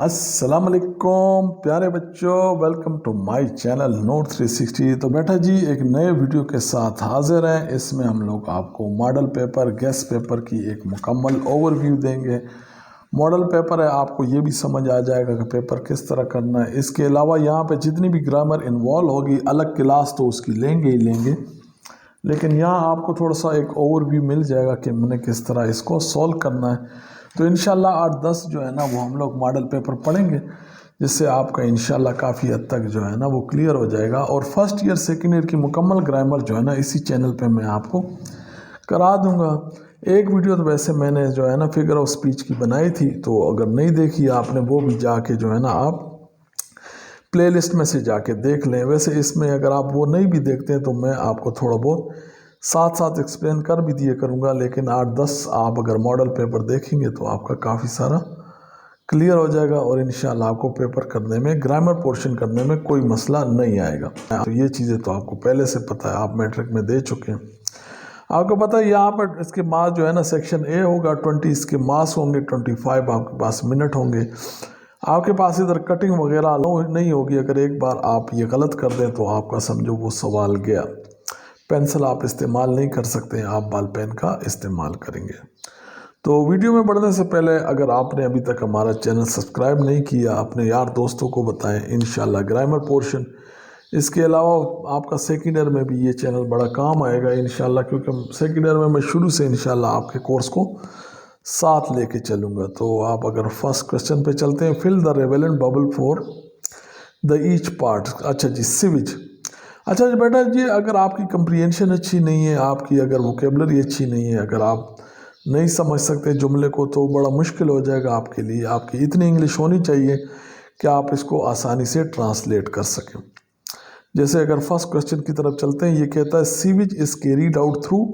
अस्सलाम वालेकुम प्यारे बच्चों, welcome to my channel note 360। तो बेटा जी एक नए वीडियो के साथ हाजिर हैं। इसमें हम लोग आपको मॉडल पेपर गेस्ट पेपर की एक मुकम्मल ओवरव्यू देंगे। मॉडल पेपर है, आपको ये भी समझ आ जाएगा कि पेपर किस तरह करना है। इसके अलावा यहाँ पे जितनी भी ग्रामर इन्वॉल्व होगी, अलग क्लास तो उसकी लेंगे ही लेंगे, लेकिन यहाँ आपको थोड़ा सा एक ओवरव्यू मिल जाएगा कि मैंने किस तरह इसको सॉल्व करना है। तो इंशाल्लाह 8-10 जो है ना वो हम लोग मॉडल पेपर पढ़ेंगे, जिससे आपका इंशाल्लाह काफ़ी हद तक जो है ना वो क्लियर हो जाएगा। और फर्स्ट ईयर सेकेंड ईयर की मुकम्मल ग्रामर जो है ना इसी चैनल पे मैं आपको करा दूंगा। एक वीडियो तो वैसे मैंने जो है ना फिगर ऑफ स्पीच की बनाई थी, तो अगर नहीं देखी आपने वो भी जाके जो है ना आप प्लेलिस्ट में से जाके देख लें। वैसे इसमें अगर आप वो नहीं भी देखते हैं तो मैं आपको थोड़ा बहुत साथ साथ एक्सप्लेन कर भी दिए करूँगा, लेकिन 8-10 आप अगर मॉडल पेपर देखेंगे तो आपका काफ़ी सारा क्लियर हो जाएगा और इंशाल्लाह आपको पेपर करने में, ग्रामर पोर्शन करने में कोई मसला नहीं आएगा। तो ये चीज़ें तो आपको पहले से पता है, आप मैट्रिक में दे चुके हैं। आपको पता है यहाँ पर इसके मार्क्स जो है ना सेक्शन ए होगा 20, इसके मार्क्स होंगे 25, आपके पास मिनट होंगे। आपके पास इधर कटिंग वगैरह नहीं होगी। अगर एक बार आप ये गलत कर दें तो आपका समझो वो सवाल गया। पेंसिल आप इस्तेमाल नहीं कर सकते हैं, आप बॉल पेन का इस्तेमाल करेंगे। तो वीडियो में बढ़ने से पहले अगर आपने अभी तक हमारा चैनल सब्सक्राइब नहीं किया, अपने यार दोस्तों को बताएं। इंशाल्लाह ग्रामर पोर्शन, इसके अलावा आपका सेकेंड ईयर में भी ये चैनल बड़ा काम आएगा इंशाल्लाह, क्योंकि सेकेंड ईयर में मैं शुरू से इंशाल्लाह आपके कोर्स को साथ लेके चलूँगा। तो आप अगर फर्स्ट क्वेश्चन पे चलते हैं, fill the relevant bubble for the each part. अच्छा जी, सिविज। अच्छा जी बेटा जी, अगर आपकी कंप्रीहेंशन अच्छी नहीं है, आपकी अगर वोकेबलरी अच्छी नहीं है, अगर आप नहीं समझ सकते जुमले को, तो बड़ा मुश्किल हो जाएगा आपके लिए। आपकी इतनी इंग्लिश होनी चाहिए कि आप इसको आसानी से ट्रांसलेट कर सकें। जैसे अगर फर्स्ट क्वेश्चन की तरफ चलते हैं, ये कहता है sewage is carried out through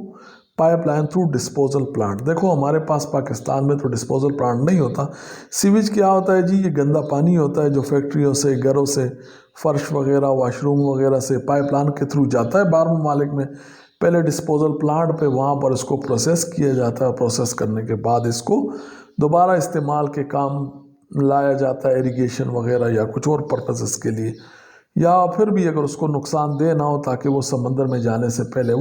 pipeline through disposal plant. देखो हमारे पास पाकिस्तान में तो डिस्पोजल प्लांट नहीं होता। सीवेज क्या होता है जी? ये गंदा पानी होता है जो फैक्ट्रियों से, घरों से, फर्श वगैरह, वाशरूम वगैरह से पाइपलाइन के थ्रू जाता है बाहर ममालिक में। पहले डिस्पोजल प्लांट पे वहाँ पर इसको प्रोसेस किया जाता है। प्रोसेस करने के बाद इसको दोबारा इस्तेमाल के काम लाया जाता है, इरिगेशन वगैरह या कुछ और पर्पसेस के लिए, या फिर भी अगर उसको नुकसानदेह ना हो, ताकि वो समंदर में जाने से पहले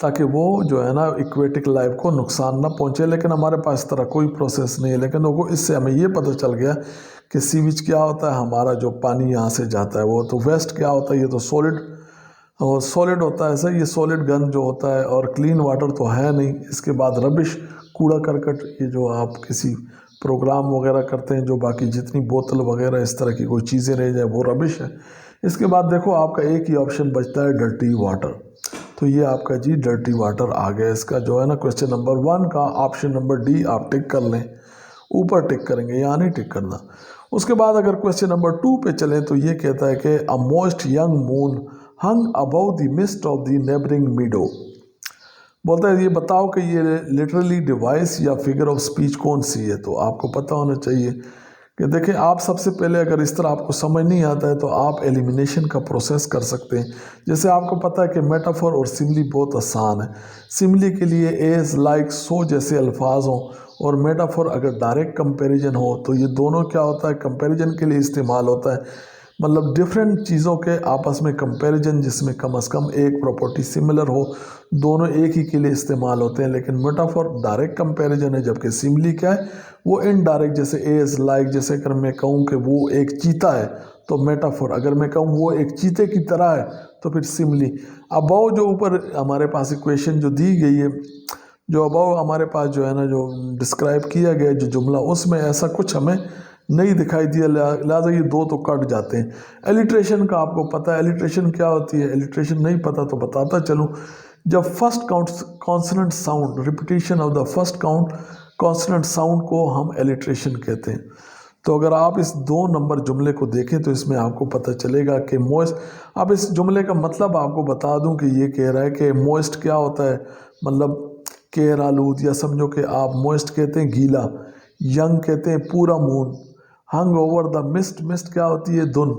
ताकि वो जो है ना इक्वेटिक लाइफ को नुकसान ना पहुंचे। लेकिन हमारे पास इस तरह कोई प्रोसेस नहीं है। लेकिन देखो इससे हमें ये पता चल गया कि सीवेज क्या होता है। हमारा जो पानी यहाँ से जाता है वो तो वेस्ट क्या होता है, ये तो सॉलिड होता है। सही, ये सॉलिड गंद जो होता है, और क्लीन वाटर तो है नहीं। इसके बाद रबिश, कूड़ा करकट, ये जो आप किसी प्रोग्राम वगैरह करते हैं, जो बाकी जितनी बोतल वगैरह इस तरह की कोई चीज़ें रह जाए वो रबिश है। इसके बाद देखो आपका एक ही ऑप्शन बचता है, डर्टी वाटर। तो ये आपका जी डर्टी वाटर आ गया। इसका जो है ना क्वेश्चन नंबर 1 का ऑप्शन नंबर डी आप टिक कर लें। ऊपर टिक करेंगे, यहाँ नहीं टिक करना। उसके बाद अगर क्वेश्चन नंबर 2 पे चलें तो ये कहता है कि a most young moon hung above the mist of the neighbouring मीडो। बोलता है ये बताओ कि ये लिटरली डिवाइस या फिगर ऑफ स्पीच कौन सी है। तो आपको पता होना चाहिए कि देखें, आप सबसे पहले अगर इस तरह आपको समझ नहीं आता है तो आप एलिमिनेशन का प्रोसेस कर सकते हैं। जैसे आपको पता है कि मेटाफर और सिमली बहुत आसान है। सिमली के लिए एज, लाइक, सो जैसे अल्फाज हों, और मेटाफर अगर डायरेक्ट कंपैरिजन हो तो ये दोनों क्या होता है, कंपैरिजन के लिए इस्तेमाल होता है। मतलब डिफरेंट चीज़ों के आपस में कंपैरिजन, जिसमें कम से कम एक प्रॉपर्टी सिमिलर हो, दोनों एक ही के लिए इस्तेमाल होते हैं। लेकिन मेटाफर डायरेक्ट कंपैरिजन है, जबकि सिमली क्या है, वो इनडायरेक्ट। जैसे एज, लाइक, जैसे अगर मैं कहूँ कि वो एक चीता है तो मेटाफर, अगर मैं कहूँ वो एक चीते की तरह है तो फिर सिमली। अबाव जो ऊपर हमारे पास इक्वेशन जो दी गई है, जो अबाव हमारे पास जो है ना जो डिस्क्राइब किया गया जो जुमला, उसमें ऐसा कुछ हमें नहीं दिखाई दिया, लिहाजा ये दो तो कट जाते हैं। एलिट्रेशन का आपको पता है, एलिट्रेशन क्या होती है? एलिट्रेशन नहीं पता तो बताता चलूँ। जब first count consonant sound, repetition of the first count consonant sound को हम एलिट्रेशन कहते हैं। तो अगर आप इस 2 नंबर जुमले को देखें तो इसमें आपको पता चलेगा कि मोइस्ट। अब इस जुमले का मतलब आपको बता दूं कि ये कह रहा है कि मोइस्ट क्या होता है, मतलब केर आलूद, या समझो कि आप मोइस्ट कहते हैं गीला, यंग कहते हैं पूरा moon, hung over the mist, mist क्या होती है, धुन,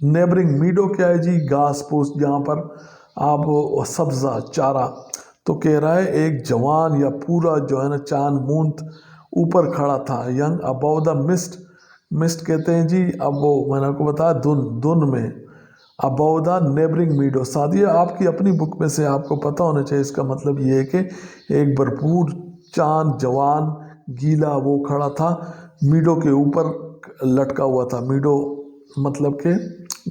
नेबरिंग मीडो क्या है जी, घास फूस, जहाँ पर आप सब्जा, चारा। तो कह रहा है एक जवान या पूरा जो है ना चांद मूंद ऊपर खड़ा था। Young above the mist, mist कहते हैं जी अब वो मैंने आपको बताया धुन में। अबव द नेबरिंग मीडो, साथ आपकी अपनी बुक में से आपको पता होना चाहिए। इसका मतलब ये है कि एक भरपूर चांद जवान गीला वो खड़ा था, मीडो के ऊपर लटका हुआ था। मीडो मतलब के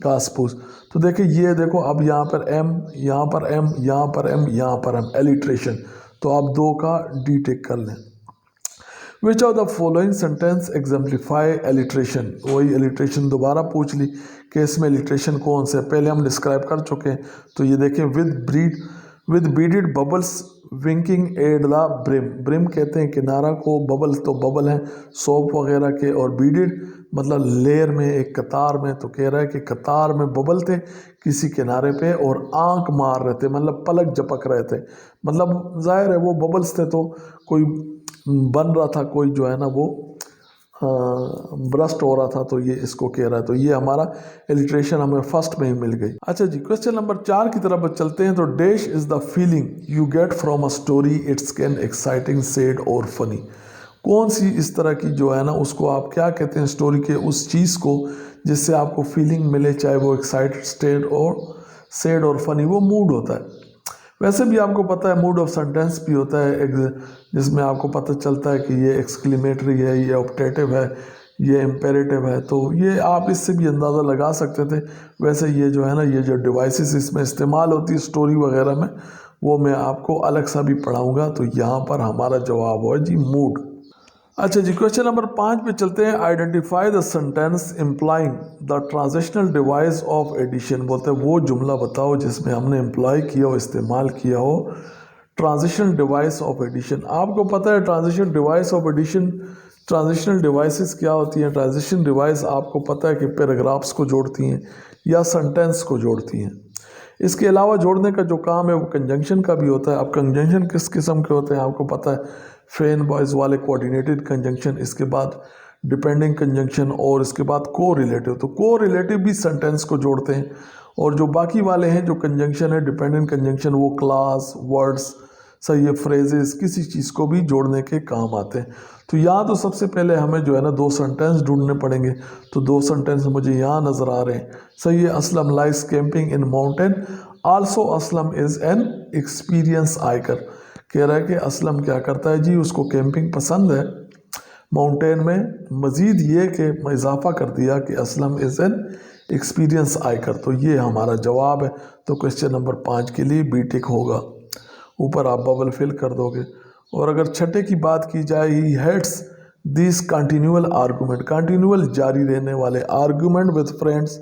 घास फूस। तो देखिए ये देखो अब यहाँ पर एम, यहाँ पर एम, यहाँ पर एम, यहाँ पर एम, एलिट्रेशन। तो आप 2 का डी टिक कर लें। Which of the following sentence exemplify alliteration, वही एलिट्रेशन दोबारा पूछ ली कि इसमें एलिट्रेशन कौन से, पहले हम डिस्क्राइब कर चुके हैं। तो ये देखें, with beaded bubbles winking at the brim, brim कहते हैं किनारा को, बबल तो बबल हैं सोप वगैरह के, और बीडेड मतलब लेयर में, एक कतार में। तो कह रहा है कि कतार में बबल थे किसी किनारे पे और आंख मार रहे थे, मतलब पलक झपक रहे थे। मतलब जाहिर है वो बबल्स थे तो कोई बन रहा था, कोई जो है ना वो ब्रस्ट हो रहा था, तो ये इसको कह रहा है। तो ये हमारा इलिट्रेशन हमें फर्स्ट में ही मिल गई। अच्छा जी, क्वेश्चन नंबर 4 की तरफ चलते हैं। तो dash is the feeling you get from a story, it's can exciting, sad और फनी। कौन सी इस तरह की जो है ना उसको आप क्या कहते हैं स्टोरी के उस चीज़ को जिससे आपको फीलिंग मिले, चाहे वो एक्साइटेड, सैड और फनी, वो मूड होता है। वैसे भी आपको पता है मूड ऑफ सेंटेंस भी होता है जिसमें आपको पता चलता है कि ये एक्सक्लेमेटरी है, ये ऑप्टेटिव है, ये इम्पेरेटिव है। तो ये आप इससे भी अंदाज़ा लगा सकते थे। वैसे ये जो है ना ये जो डिवाइसेस इसमें इस्तेमाल होती है स्टोरी वगैरह में, वो मैं आपको अलग सा भी पढ़ाऊँगा। तो यहाँ पर हमारा जवाब है जी मूड। अच्छा जी, क्वेश्चन नंबर 5 पे चलते हैं। Identify the sentence implying the transitional device of addition, बोलते हैं वो जुमला बताओ जिसमें हमने एम्प्लॉय किया हो, इस्तेमाल किया हो ट्रांजिशनल डिवाइस ऑफ एडिशन। आपको पता है transitional device of addition, transitional devices क्या होती हैं। ट्रांजिशन डिवाइस आपको पता है कि पैराग्राफ्स को जोड़ती हैं या सेंटेंस को जोड़ती हैं। इसके अलावा जोड़ने का जो काम है वो कंजंक्शन का भी होता है। अब कंजंक्शन किस किस्म के होते हैं आपको पता है, फेन बॉयज़ वाले कोऑर्डिनेटेड कंजंक्शन, इसके बाद डिपेंडिंग कंजंक्शन, और इसके बाद को रिलेटिव। तो को रिलेटिव भी सेंटेंस को जोड़ते हैं, और जो बाकी वाले हैं जो कंजंक्शन है डिपेंडेंट कंजंक्शन, वो क्लास, वर्ड्स, सही है, फ्रेजेस, किसी चीज़ को भी जोड़ने के काम आते हैं। तो यहाँ तो सबसे पहले हमें जो है ना 2 सेंटेंस ढूंढने पड़ेंगे। तो 2 सेंटेंस मुझे यहाँ नज़र आ रहे हैं। सही है, Aslam likes camping in mountain, also Aslam is an experience hiker. कह रहा है कि असलम क्या करता है जी, उसको कैंपिंग पसंद है माउंटेन में। मज़ीद ये कि इजाफा कर दिया कि असलम इज़ एन एक्सपीरियंस आइकर। तो ये हमारा जवाब है। तो क्वेश्चन नंबर 5 के लिए बी टिक होगा। ऊपर आप बबल फिल कर दोगे। और अगर छठे की बात की जाए, he hates this continual argument, continual जारी रहने वाले आर्गूमेंट विद फ्रेंड्स।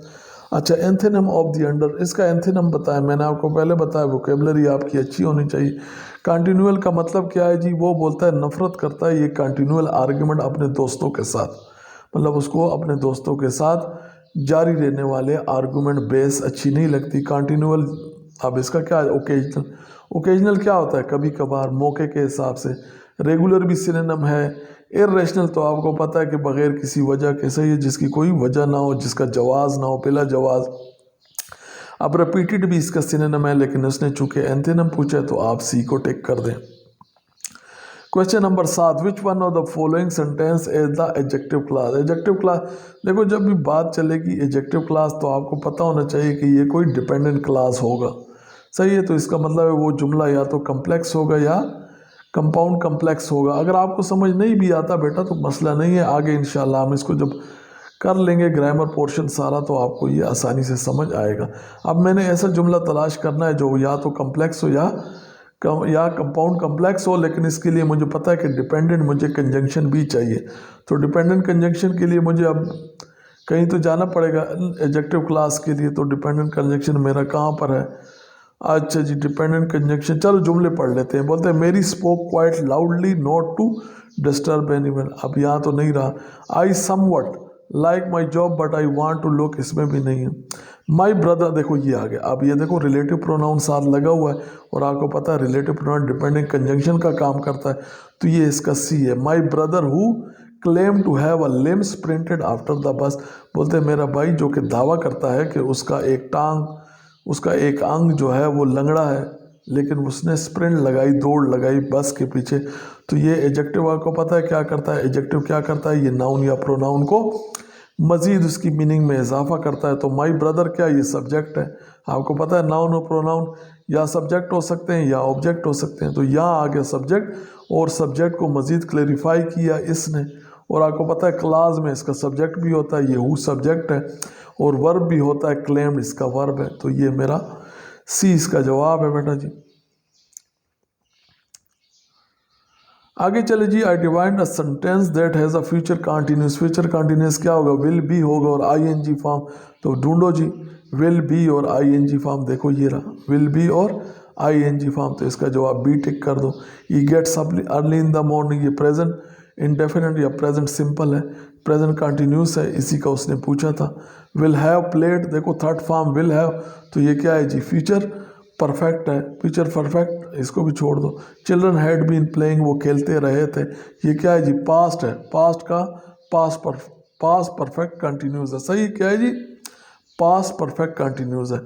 अच्छा, एंथोनिम ऑफ द अंडर, इसका एंथोनिम बताया, मैंने आपको पहले बताया वोकेबलरी आपकी अच्छी होनी चाहिए। कंटिन्यूअल का मतलब क्या है जी, वो बोलता है नफरत करता है ये कंटिन्यूअल आर्गूमेंट अपने दोस्तों के साथ, मतलब उसको अपने दोस्तों के साथ जारी रहने वाले आर्गूमेंट बेस अच्छी नहीं लगती। कंटिन्यूअल, अब इसका क्या है, ओकेजनल, ओकेजनल क्या होता है, कभी कभार, मौके के हिसाब से। रेगुलर भी सिनोनिम है। इर्रेशनल तो आपको पता है कि बगैर किसी वजह के, सही है, जिसकी कोई वजह ना हो, जिसका जवाज़ ना हो, बिला जवाज़। अब रिपीटेड भी इसका सिनोनिम है, लेकिन उसने चूंकि एंथोनिम पूछा है तो आप सी को टिक कर दें। Question number 7, which one of the following sentence is the adjective class. Adjective class, देखो जब भी बात चलेगी एडजेक्टिव क्लास तो आपको पता होना चाहिए कि ये कोई डिपेंडेंट क्लास होगा। सही है, तो इसका मतलब है वो जुमला या तो कम्प्लेक्स होगा या कंपाउंड कम्प्लेक्स होगा। अगर आपको समझ नहीं भी आता बेटा तो मसला नहीं है, आगे इंशाल्लाह हम इसको जब कर लेंगे ग्रामर पोर्शन सारा तो आपको ये आसानी से समझ आएगा। अब मैंने ऐसा जुमला तलाश करना है जो या तो कम्प्लेक्स हो या कंपाउंड कम्प्लेक्स हो, लेकिन इसके लिए मुझे पता है कि डिपेंडेंट मुझे कंजंक्शन भी चाहिए। तो डिपेंडेंट कंजंक्शन के लिए मुझे अब कहीं तो जाना पड़ेगा एडजेक्टिव क्लास के लिए। तो डिपेंडेंट कंजंक्शन मेरा कहाँ पर है, अच्छा जी, डिपेंडेंट कंजंक्शन, चलो जुमले पढ़ लेते हैं। बोलते हैं Mary spoke quite loudly not to disturb anyone. अब यहाँ तो नहीं रहा। I somewhat like my job but I want to look, इसमें भी नहीं है। माई ब्रदर, देखो ये आ गया। अब ये देखो रिलेटिव प्रोनाउन साथ लगा हुआ है, और आपको पता है रिलेटिव प्रोनाउन डिपेंडेंट कंजंक्शन का काम करता है। तो ये इसका सी है। My brother who claim to have a limp sprinted after the bus, बोलते हैं मेरा भाई जो कि दावा करता है कि उसका एक अंग जो है वो लंगड़ा है लेकिन उसने स्प्रिंट लगाई, दौड़ लगाई बस के पीछे। तो ये एडजेक्टिव आपको पता है क्या करता है, एडजेक्टिव क्या करता है, ये नाउन या प्रोनाउन को मजीद उसकी मीनिंग में इजाफा करता है। तो माई ब्रदर क्या, ये सब्जेक्ट है, आपको पता है नाउन और प्रोनाउन या सब्जेक्ट हो सकते हैं या ऑब्जेक्ट हो सकते हैं। तो यहाँ आ गया सब्जेक्ट, और सब्जेक्ट को मजीद क्लेरिफाई किया इसने। और आपको पता है क्लास में इसका सब्जेक्ट भी होता है, ये हु सब्जेक्ट है, और वर्ब भी होता है, क्लेम्ड इसका वर्ब है। तो ये मेरा सी इसका जवाब है बेटा जी। आगे चले जी, I divide a sentence that has a future continuous. Future continuous क्या होगा, विल बी होगा और आईएनजी फॉर्म। तो ढूंढो जी, विल बी और आईएनजी फॉर्म, देखो ये रहा विल बी और आईएनजी फॉर्म। तो इसका जवाब बी टिक कर दो। He gets up early in the morning, ये प्रेजेंट इंडेफिनिट या प्रेजेंट सिंपल है, प्रेजेंट कंटिन्यूस है, इसी का उसने पूछा था। विल हैव प्लेड, देखो थर्ड फॉर्म विल हैव, तो ये क्या है जी, फ्यूचर परफेक्ट है, फ्यूचर परफेक्ट, इसको भी छोड़ दो। चिल्ड्रन हैड बीन प्लेइंग, वो खेलते रहे थे, ये क्या है जी, पास्ट है, पास्ट का पास्ट परफेक्ट कंटिन्यूस है। सही क्या है जी, पास्ट परफेक्ट कंटिन्यूस है।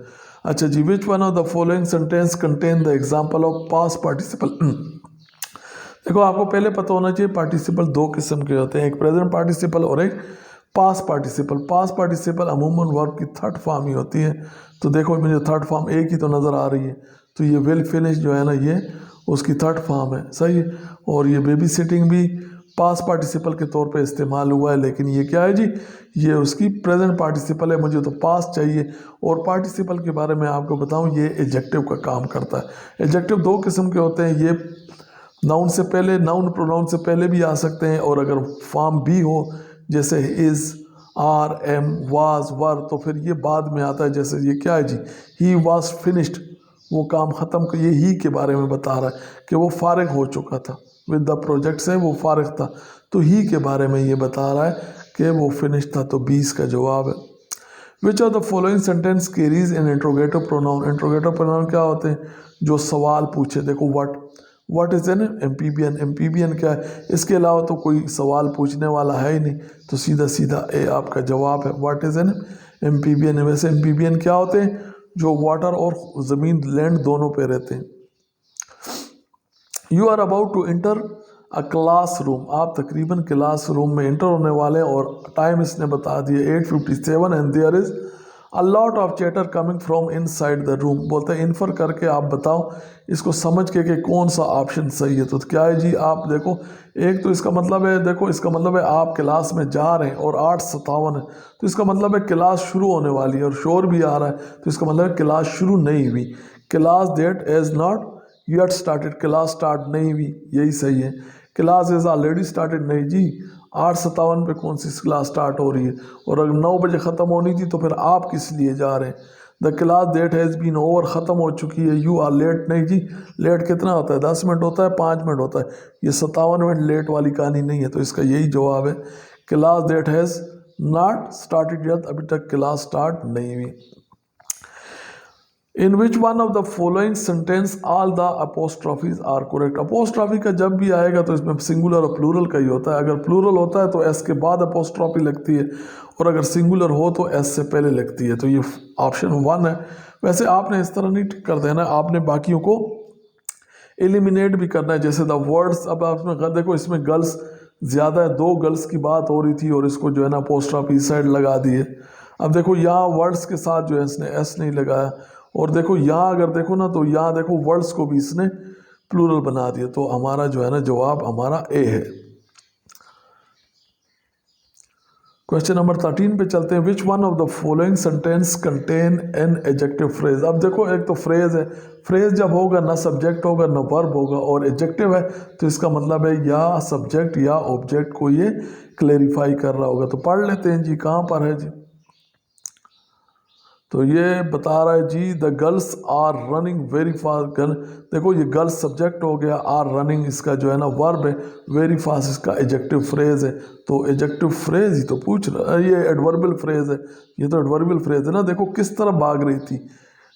अच्छा जी, which one of the following sentence contain the example of past participle. देखो आपको पहले पता होना चाहिए पार्टिसिपल दो किस्म के होते हैं, एक प्रेजेंट पार्टिसिपल और एक पास्ट पार्टिसिपल। पास्ट पार्टिसिपल अमूमन वर्ब की थर्ड फॉर्म ही होती है। तो देखो मुझे थर्ड फॉर्म एक ही तो नज़र आ रही है, तो ये विल फिनिश जो है ना, ये उसकी थर्ड फॉर्म है, सही है। और ये बेबी सिटिंग भी पास्ट पार्टिसिपल के तौर पे इस्तेमाल हुआ है, लेकिन ये क्या है जी, ये उसकी प्रेजेंट पार्टिसिपल है, मुझे तो पास्ट चाहिए। और पार्टिसिपल के बारे में आपको बताऊं, ये एडजेक्टिव का काम करता है। एडजेक्टिव दो किस्म के होते हैं, ये नाउन से पहले, नाउन प्रोनाउन से पहले भी आ सकते हैं, और अगर फॉर्म बी हो जैसे इज़, आर, एम, वाज, वर, तो फिर ये बाद में आता है। जैसे ये क्या है जी, ही वाज फिनिश्ड, वो काम ख़त्म, ये ही के बारे में बता रहा है कि वो फारिग हो चुका था विद द प्रोजेक्ट से, वो फारिग था, तो ही के बारे में ये बता रहा है कि वो फिनिश था। तो 20 का जवाब है। विच of the following sentence carries in interrogative pronoun. Interrogative pronoun क्या होते हैं, जो सवाल पूछे। देखो what is an amphibian, amphibian क्या है, इसके अलावा तो कोई सवाल पूछने वाला है ही नहीं, तो सीधा सीधा ए आपका जवाब है, व्हाट इज एन एम्फीबियन। वैसे एम्फीबियन क्या होते हैं, जो वाटर और ज़मीन, लैंड दोनों पे रहते हैं। You are about to enter a classroom, आप तकरीबन क्लास रूम में इंटर होने वाले हैं, और टाइम इसने बता दिया 8:57 and there is a lot of chatter coming from inside the room. बोलते हैं इन्फर करके आप बताओ इसको समझ के कि कौन सा ऑप्शन सही है। तो क्या है जी, आप देखो एक तो इसका मतलब है, देखो इसका मतलब है आप क्लास में जा रहे हैं और 8:57 है, तो इसका मतलब है क्लास शुरू होने वाली है, और शोर भी आ रहा है, तो इसका मतलब है क्लास शुरू नहीं हुई। Class that is not yet started, class start नहीं हुई, यही सही है। क्लास इज ऑलरेडी स्टार्टेड, नहीं जी, 8:57 पे कौन सी क्लास स्टार्ट हो रही है, और अगर 9 बजे ख़त्म होनी थी तो फिर आप किस लिए जा रहे हैं। The class date has been over, ख़त्म हो चुकी है। यू आर लेट, नहीं जी, लेट कितना होता है, 10 मिनट होता है, 5 मिनट होता है, ये 57 मिनट लेट वाली कहानी नहीं है। तो इसका यही जवाब है, class date has not started yet, अभी तक क्लास स्टार्ट नहीं हुई। In which one of the following sentence all the apostrophes are correct. Apostrophe का जब भी आएगा तो इसमें सिंगुलर और प्लूरल का ही होता है। अगर प्लूरल होता है तो एस के बाद अपोस्ट्रॉफी लगती है, और अगर सिंगुलर हो तो एस से पहले लगती है। तो ये ऑप्शन 1 है। वैसे आपने इस तरह नहीं टिक कर देना, आपने बाकियों को एलिमिनेट भी करना है। जैसे द वर्ड्स, अब आप देखो इसमें गर्ल्स ज़्यादा है, 2 गर्ल्स की बात हो रही थी और इसको जो है ना अपोस्ट्रॉफी साइड लगा दिए। अब देखो यहाँ वर्ड्स के साथ जो है इसने एस नहीं लगाया, और देखो यहाँ अगर देखो ना, तो यहाँ देखो वर्ड्स को भी इसने प्लूरल बना दिया। तो हमारा जो है ना जवाब हमारा ए है। क्वेश्चन नंबर 13 पे चलते हैं। विच one of the following sentence contain an adjective phrase. अब देखो एक तो फ्रेज है, फ्रेज जब होगा ना सब्जेक्ट होगा ना वर्ब होगा, और एडजेक्टिव है तो इसका मतलब है या सब्जेक्ट या ऑब्जेक्ट को ये क्लेरिफाई कर रहा होगा। तो पढ़ लेते हैं जी, कहाँ पर है जी, तो ये बता रहा है जी, the girls are running very fast. देखो ये गर्ल्स सब्जेक्ट हो गया, आर रनिंग इसका जो है ना वर्ब है, वेरी फास्ट इसका एडजेक्टिव फ्रेज है। तो एडजेक्टिव फ्रेज ही तो पूछ रहा है, ये एडवर्बियल फ्रेज है, ये तो एडवर्बियल फ्रेज है ना। देखो किस तरह भाग रही थी,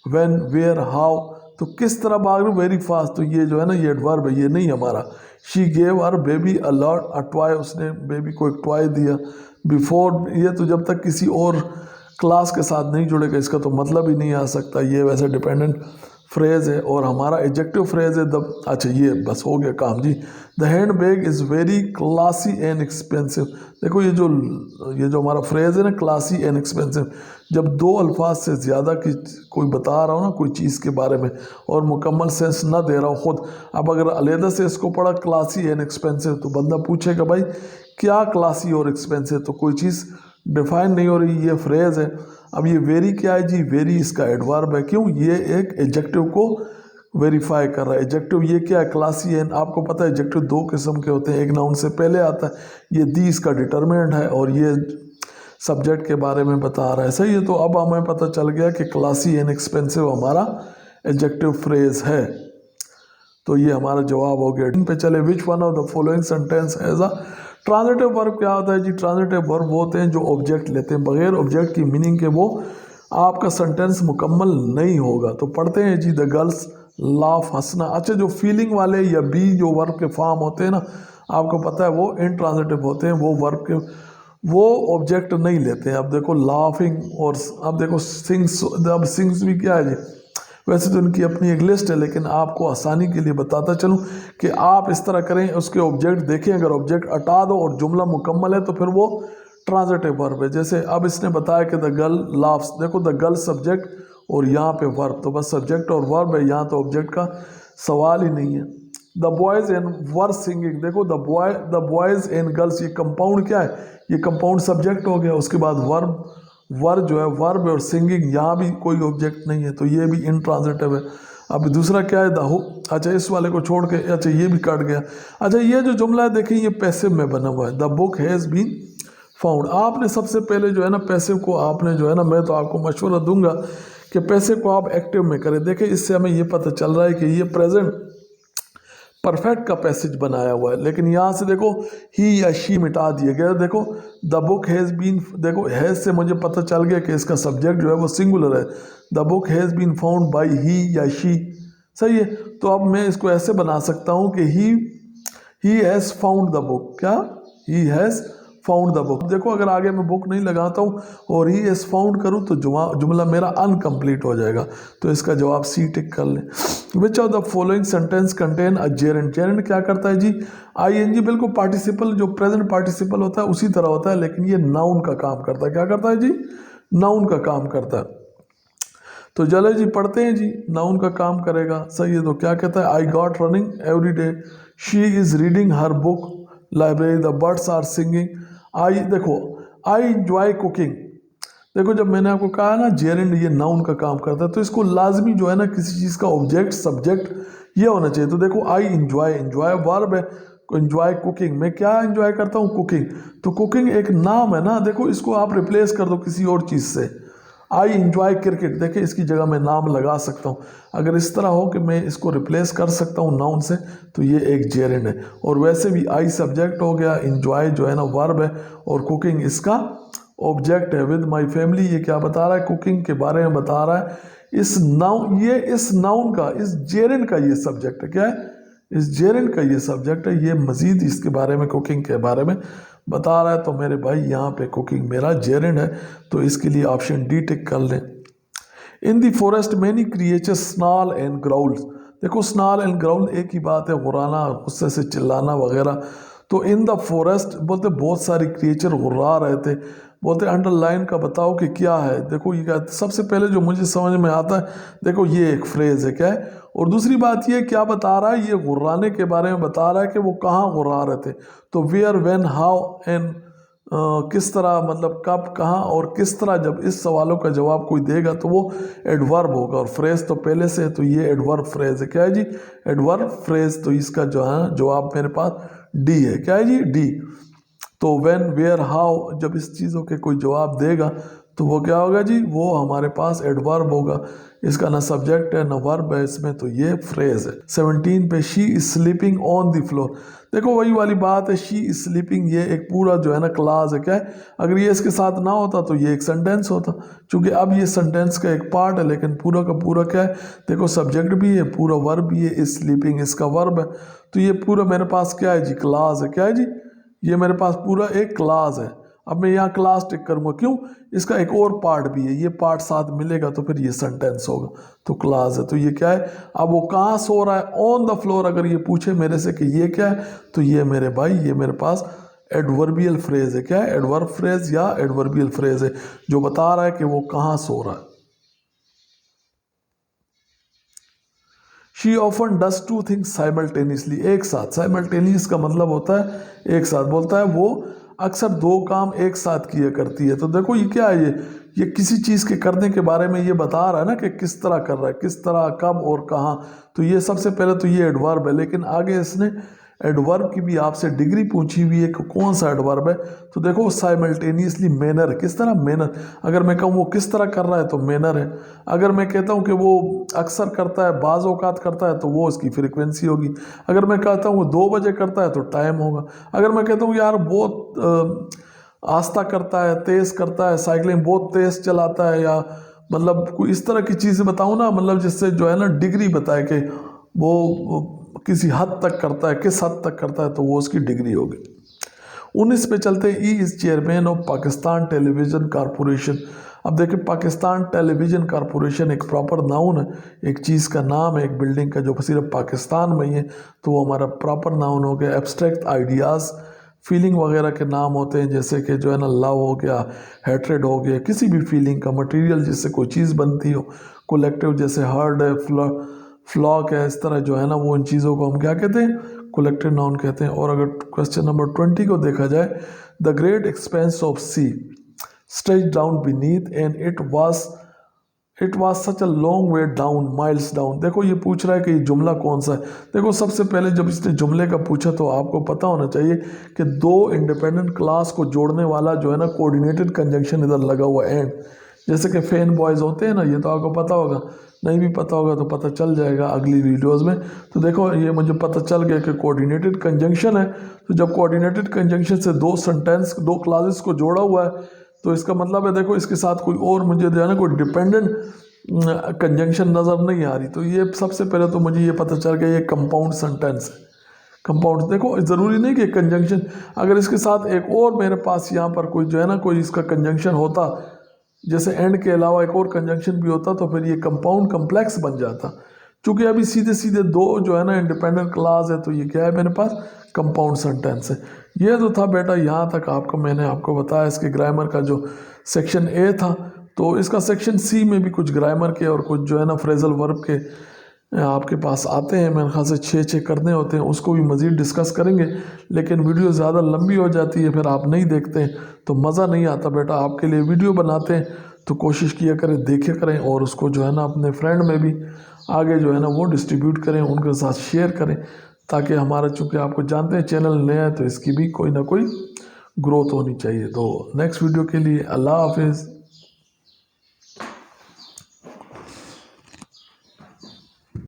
व्हेन, वेयर, हाउ, तो किस तरह भाग रही, वेरी फास्ट, तो ये जो है ना ये एडवर्ब है, ये नहीं हमारा। She gave her baby a lot a toy, उसने बेबी को एक टॉय दिया। बिफोर, ये तो जब तक किसी और क्लास के साथ नहीं जुड़ेगा इसका तो मतलब ही नहीं आ सकता, ये वैसे डिपेंडेंट फ्रेज है और हमारा एडजेक्टिव फ्रेज है द। अच्छा ये बस हो गया काम जी। The handbag is very classy and expensive. देखो ये जो हमारा फ्रेज है ना, क्लासी एंड एक्सपेंसिव, जब दो अल्फाज से ज़्यादा की कोई बता रहा हो ना कोई चीज़ के बारे में और मुकम्मल सेंस ना दे रहा हो खुद, अब अगर अलहदा से इसको पढ़ा क्लासी एंड एक्सपेंसिव तो बंदा पूछेगा भाई क्या क्लासी और एक्सपेंसिव, तो कोई चीज़ डिफाइन नहीं हो रही, ये फ्रेज है। अब ये वेरी क्या है जी, वेरी इसका एडवर्ब है, क्यों, ये एक एडजेक्टिव को वेरीफाई कर रहा है। एडजेक्टिव ये क्या है, क्लासी है। आपको पता है एडजेक्टिव दो किस्म के होते हैं, एक नाउन से पहले आता है, ये दी इसका डिटर्मिनेंट है और ये सब्जेक्ट के बारे में बता रहा है, सही है। तो अब हमें पता चल गया कि क्लासी एंड एक्सपेंसिव हमारा एडजेक्टिव फ्रेज है, तो ये हमारा जवाब हो गया। पे चले, which one of the following sentence as a transitive verb क्या होता है जी, ट्रांजिटिव वर्ब वो होते हैं जो ऑब्जेक्ट लेते हैं, बगैर ऑब्जेक्ट की मीनिंग के वो आपका सेंटेंस मुकम्मल नहीं होगा। तो पढ़ते हैं जी, द गर्ल्स लाफ, हंसना। अच्छा जो फीलिंग वाले या बी जो वर्ब के फॉर्म होते हैं ना, आपको पता है वो इंट्रांजिटिव होते हैं, वो वर्ब के वो ऑब्जेक्ट नहीं लेते हैं। अब देखो लाफिंग और अब देखो सिंग्स, अब सिंग्स भी क्या है जी, वैसे तो इनकी अपनी एक लिस्ट है, लेकिन आपको आसानी के लिए बताता चलूं कि आप इस तरह करें, उसके ऑब्जेक्ट देखें, अगर ऑब्जेक्ट हटा दो और जुमला मुकम्मल है तो फिर वो ट्रांजिटिव वर्ब है। जैसे अब इसने बताया कि द गर्ल लाफ्स, देखो द गर्ल सब्जेक्ट और यहाँ पे वर्ब, तो बस सब्जेक्ट और वर्ब है, यहाँ तो ऑब्जेक्ट का सवाल ही नहीं है। The boys and were singing, देखो द बॉयज एंड गर्ल्स, ये कंपाउंड क्या है, ये कंपाउंड सब्जेक्ट हो गया, उसके बाद वर्ब जो है वर्ब और सिंगिंग, यहाँ भी कोई ऑब्जेक्ट नहीं है, तो ये भी इंट्रांजिटिव है। अब दूसरा क्या है, द, अच्छा इस वाले को छोड़ के, अच्छा ये भी कट गया। अच्छा ये जो जुमला है देखिए, ये पैसिव में बना हुआ है, the book has been found. आपने सबसे पहले जो है ना पैसिव को आपने जो है ना, मैं तो आपको मशवरा दूंगा कि पैसिव को आप एक्टिव में करें। देखिए इससे हमें ये पता चल रहा है कि ये प्रेजेंट परफेक्ट का पैसेज बनाया हुआ है, लेकिन यहाँ से देखो ही या शी मिटा दिया गया। देखो द बुक हैज़ बीन, देखो हैज़ से मुझे पता चल गया कि इसका सब्जेक्ट जो है वो सिंगुलर है, the book has been found by he या शी, सही है। तो अब मैं इसको ऐसे बना सकता हूँ कि he has found the book, क्या, he has found the book. देखो अगर आगे मैं बुक नहीं लगाता हूँ और ही हैज़ फाउंड करूँ तो जुमला मेरा अनकम्प्लीट हो जाएगा, तो इसका जवाब सी टिक कर लें। Which of the following sentence contain a gerund, gerund क्या करता है जी, आईएनजी बिल्कुल पार्टिसिपल जो प्रेजेंट पार्टिसिपल होता है उसी तरह होता है, लेकिन ये नाउन का काम करता है। क्या करता है जी, नाउन का काम करता है। तो चलो जी पढ़ते हैं जी, नाउन का काम करेगा, सही है। तो क्या कहता है, I got running every day, she is reading her book library, the birds are singing, I, देखो आई इंजॉय कुकिंग। देखो जब मैंने आपको कहा ना जेरेंड ये नाउन का काम करता है, तो इसको लाजमी जो है ना किसी चीज़ का ऑब्जेक्ट सब्जेक्ट ये होना चाहिए। तो देखो आई इंजॉय, इंजॉय वर्ब है, इंजॉय कुकिंग, मैं क्या इंजॉय करता हूँ, कुकिंग। तो कुकिंग एक नाम है ना, देखो इसको आप रिप्लेस कर दो किसी और चीज़ से, आई इंजॉय क्रिकेट, देखिए इसकी जगह मैं नाम लगा सकता हूँ। अगर इस तरह हो कि मैं इसको रिप्लेस कर सकता हूँ नाउन से, तो ये एक जेरेंड है। और वैसे भी आई सब्जेक्ट हो गया, इंजॉय जो है ना वर्ब है, और कुकिंग इसका ऑब्जेक्ट है। विद माई फैमिली ये क्या बता रहा है, कुकिंग के बारे में बता रहा है। इस नाउन का, इस जेरेंड का ये सब्जेक्ट है, क्या है, इस जेरेंड का ये सब्जेक्ट है, ये मजीद इसके बारे में कुकिंग के बारे में बता रहा है। तो मेरे भाई यहाँ पे कुकिंग मेरा जेरेंड है, तो इसके लिए ऑप्शन डी टिक कर लें। In the forest many creatures snarl and growls, देखो स्नॉल एंड ग्राउल एक ही बात है, गुर्राना, गुस्से से चिल्लाना वगैरह। तो इन द फॉरेस्ट बोलते बहुत सारी क्रिएचर गुर्रा रहे थे, बोलते अंडरलाइन का बताओ कि क्या है। देखो ये क्या, सबसे पहले जो मुझे समझ में आता है, देखो ये एक फ्रेज है, क्या है, और दूसरी बात ये क्या बता रहा है, ये गुर्राने के बारे में बता रहा है कि वो कहाँ गुर्रा रहे थे। तो वेयर, व्हेन, हाउ एंड किस तरह, मतलब कब, कहाँ और किस तरह, जब इस सवालों का जवाब कोई देगा तो वो एडवर्ब होगा, और फ्रेज तो पहले से है, तो ये एडवर्ब फ्रेज है, क्या है जी, एडवर्ब फ्रेज। तो इसका जो है जवाब मेरे पास डी है, क्या है जी, डी। तो व्हेन, वेयर, हाउ, जब इस चीज़ों के कोई जवाब देगा तो वो क्या होगा जी, वो हमारे पास एडवर्ब होगा। इसका ना सब्जेक्ट है ना वर्ब है इसमें, तो ये फ्रेज है। 17 पे, she is sleeping on the floor, देखो वही वाली बात है, शी इज स्लीपिंग, ये एक पूरा जो है ना क्लास है, क्या है, अगर ये इसके साथ ना होता तो ये एक सेंटेंस होता, क्योंकि अब ये सेंटेंस का एक पार्ट है, लेकिन पूरा का पूरा क्या है, देखो सब्जेक्ट भी है, पूरा वर्ब भी है, इज स्लीपिंग इसका वर्ब है, तो ये पूरा मेरे पास क्या है जी, क्लास है, क्या है जी, ये मेरे पास पूरा एक क्लास है। अब मैं यहाँ क्लास टिक करूँगा, क्यों? इसका एक और पार्ट भी है, ये पार्ट साथ मिलेगा तो फिर ये सेंटेंस होगा। तो क्लास है, तो ये क्या है? अब वो कहाँ सो रहा है? On the floor. अगर ये पूछे मेरे से कि ये क्या है, तो ये मेरे भाई, ये मेरे पास एडवर्बियल फ्रेज है। क्या है? एडवर्ब फ्रेज या एडवर्बियल फ्रेज है, जो बता रहा है कि वो कहाँ सो रहा है। She often does two things simultaneously, एक साथ। साइमल्टेनियस का मतलब होता है एक साथ। बोलता है वो अक्सर दो काम एक साथ किया करती है। तो देखो ये क्या है, ये किसी चीज़ के करने के बारे में ये बता रहा है ना कि किस तरह कर रहा है, किस तरह, कब और कहाँ। तो ये सबसे पहले तो ये एडवर्ब है, लेकिन आगे इसने एडवर्ब की भी आपसे डिग्री पूछी हुई है कि कौन सा एडवर्ब है। तो देखो साइमल्टेनियसली मैनर है, किस तरह? मैनर। अगर मैं कहूँ वो किस तरह कर रहा है तो मैनर है। अगर मैं कहता हूँ कि वो अक्सर करता है, बाज़ औक़ात करता है, तो वो उसकी फ्रीक्वेंसी होगी। अगर मैं कहता हूँ वो 2 बजे करता है तो टाइम होगा। अगर मैं कहता हूँ यार बहुत आस्था करता है, तेज़ करता है, साइकिलिंग बहुत तेज़ चलाता है, या मतलब कोई इस तरह की चीज़ें बताऊँ ना, मतलब जिससे जो है ना डिग्री बताए कि वो किसी हद तक करता है, किस हद तक करता है, तो वो उसकी डिग्री होगी। 19 पे चलते हैं। He is chairman of Pakistan television corporation. अब देखिए पाकिस्तान टेलीविज़न कॉरपोरेशन एक प्रॉपर नाउन है, एक चीज़ का नाम है, एक बिल्डिंग का, जो सिर्फ पाकिस्तान में ही है, तो वो हमारा प्रॉपर नाउन हो गया। एब्स्ट्रैक्ट आइडियाज़, फीलिंग वगैरह के नाम होते हैं, जैसे कि जो है ना लव हो गया, हैट्रेड हो गया, किसी भी फीलिंग का मटेरियल जिससे कोई चीज़ बनती हो। कलेक्टिव जैसे हर्ड है, फ्लॉक है, इस तरह जो है ना वो इन चीज़ों को हम क्या कहते हैं? कलेक्टिव नाउन कहते हैं। और अगर क्वेश्चन नंबर 20 को देखा जाए, the great expanse of sea stretch down beneath and it was such a long way down, miles down. देखो ये पूछ रहा है कि ये जुमला कौन सा है। देखो सबसे पहले जब इसने जुमले का पूछा तो आपको पता होना चाहिए कि दो इंडिपेंडेंट क्लास को जोड़ने वाला जो है ना कोऑर्डिनेटेड कंजंक्शन इधर लगा हुआ एंड, जैसे कि फैन बॉयज़ होते हैं ना, ये तो आपको पता होगा। नहीं भी पता होगा तो पता चल जाएगा अगली वीडियोस में। तो देखो ये मुझे पता चल गया कि कोऑर्डिनेटेड कंजंक्शन है। तो जब कोऑर्डिनेटेड कंजंक्शन से दो सेंटेंस, दो क्लासेस को जोड़ा हुआ है, तो इसका मतलब है देखो इसके साथ कोई और मुझे जो है ना कोई डिपेंडेंट कंजंक्शन नज़र नहीं आ रही। तो ये सबसे पहले तो मुझे ये पता चल गया ये कंपाउंड सेंटेंस है। कंपाउंड, देखो ज़रूरी नहीं कि कंजंक्शन, अगर इसके साथ एक और मेरे पास यहाँ पर कोई जो है ना कोई इसका कंजंक्शन होता, जैसे एंड के अलावा एक और कंजंक्शन भी होता, तो फिर ये कंपाउंड कम्प्लेक्स बन जाता। क्योंकि अभी सीधे सीधे दो जो है ना इंडिपेंडेंट क्लास है, तो ये क्या है मेरे पास? कंपाउंड सेंटेंस है। ये तो था बेटा यहाँ तक आपको, मैंने आपको बताया इसके ग्रामर का जो सेक्शन ए था। तो इसका सेक्शन सी में भी कुछ ग्रामर के और कुछ जो है ना फ्रेजल वर्ब के आपके पास आते हैं। मेरे ख्याल से 6 करने होते हैं, उसको भी मज़ीद डिस्कस करेंगे। लेकिन वीडियो ज़्यादा लंबी हो जाती है, फिर आप नहीं देखते हैं तो मज़ा नहीं आता बेटा। आपके लिए वीडियो बनाते हैं तो कोशिश किया करें, देखे करें, और उसको जो है ना अपने फ्रेंड में भी आगे जो है ना वो डिस्ट्रीब्यूट करें, उनके साथ शेयर करें, ताकि हमारा, चूँकि आपको जानते हैं चैनल नया है तो इसकी भी कोई ना कोई ग्रोथ होनी चाहिए। तो नेक्स्ट वीडियो के लिए अल्लाह हाफिज़।